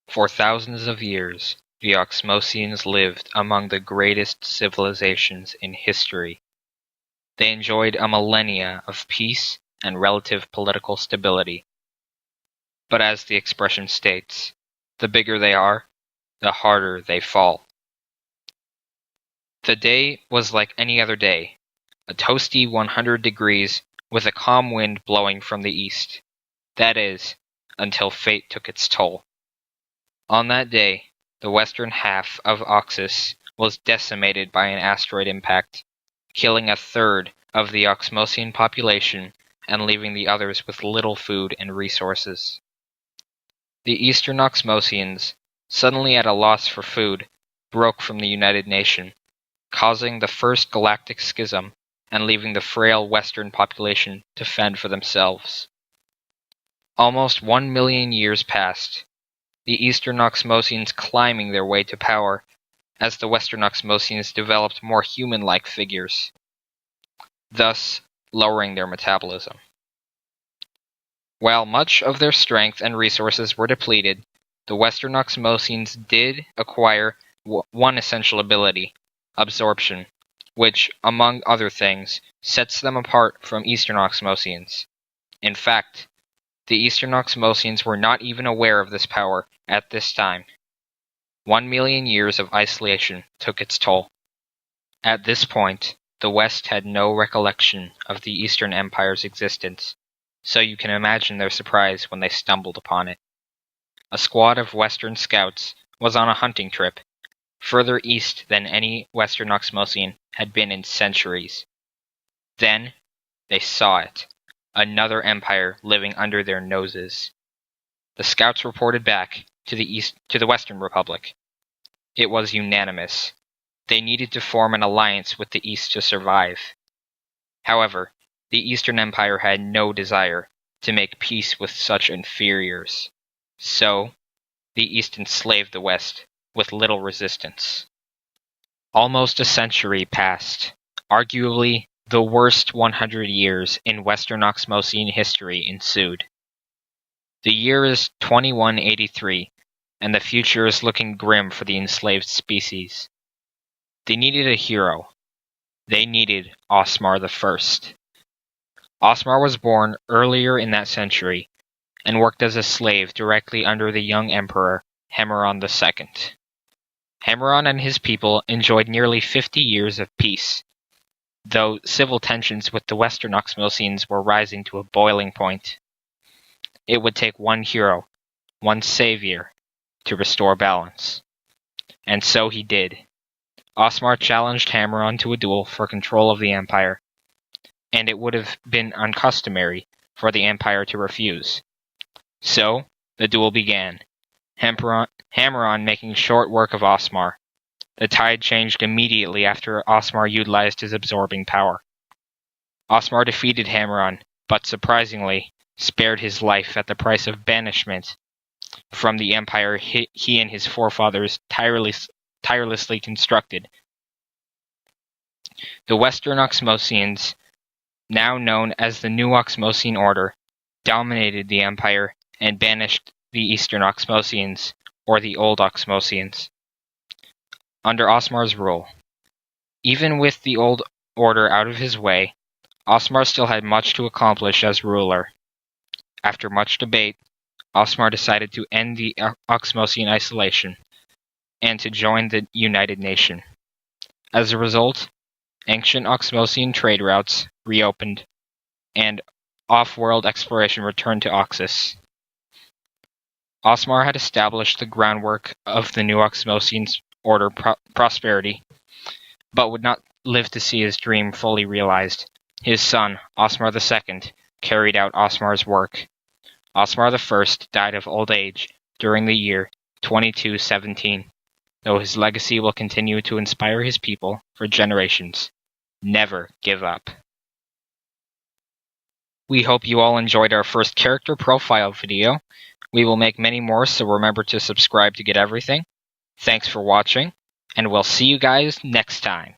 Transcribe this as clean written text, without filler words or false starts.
For thousands of years, the Oxmosians lived among the greatest civilizations in history. They enjoyed a millennia of peace and relative political stability. But as the expression states, the bigger they are, the harder they fall. The day was like any other day, a toasty 100 degrees with a calm wind blowing from the east. That is, until fate took its toll. On that day, the western half of Oxus was decimated by an asteroid impact, killing a third of the Oxmosian population and leaving the others with little food and resources. The eastern Oxmosians, suddenly at a loss for food, broke from the United Nation, causing the first galactic schism and leaving the frail western population to fend for themselves. Almost 1 million years passed, the eastern Oxmosians climbing their way to power as the western Oxmosians developed more human-like figures, thus lowering their metabolism. While much of their strength and resources were depleted, the western Oxmosians did acquire one essential ability, absorption, which, among other things, sets them apart from eastern Oxmosians. In fact, the eastern Oxmosians were not even aware of this power at this time. 1 million years of isolation took its toll. At this point, the West had no recollection of the Eastern Empire's existence, so you can imagine their surprise when they stumbled upon it. A squad of Western scouts was on a hunting trip, further east than any Western Oxmosian had been in centuries. Then, they saw it. Another empire living under their noses. The scouts reported back to the Western Republic. It was unanimous. They needed to form an alliance with the East to survive. However, the Eastern Empire had no desire to make peace with such inferiors. So, the East enslaved the West with little resistance. Almost a century passed, arguably the worst 100 years in Western Oxmosian history ensued. The year is 2183, and the future is looking grim for the enslaved species. They needed a hero. They needed Ossmar I. Ossmar was born earlier in that century, and worked as a slave directly under the young emperor H.U.U. H.U.U. and his people enjoyed nearly 50 years of peace, though civil tensions with the Western Oxmosians were rising to a boiling point. It would take one hero, one savior, to restore balance. And so he did. Ossmar challenged H.U.U. to a duel for control of the Empire, and it would have been uncustomary for the Empire to refuse. So, the duel began, H.U.U. making short work of Ossmar. The tide changed immediately after Ossmar utilized his absorbing power. Ossmar defeated H.U.U., but surprisingly, spared his life at the price of banishment from the empire he and his forefathers tirelessly constructed. The Western Oxmosians, now known as the New Oxmosian Order, dominated the empire and banished the Eastern Oxmosians, or the Old Oxmosians, under Ossmar's rule. Even with the Old Order out of his way, Ossmar still had much to accomplish as ruler. After much debate, Ossmar decided to end the Oxmosian isolation and to join the United Nation. As a result, ancient Oxmosian trade routes reopened, and off-world exploration returned to Oxus. Ossmar had established the groundwork of the New Oxmosian Order prosperity, but would not live to see his dream fully realized. His son, Ossmar II, carried out Ossmar's work. Ossmar I died of old age during the year 2217, though his legacy will continue to inspire his people for generations. Never give up. We hope you all enjoyed our first character profile video. We will make many more, so remember to subscribe to get everything. Thanks for watching, and we'll see you guys next time.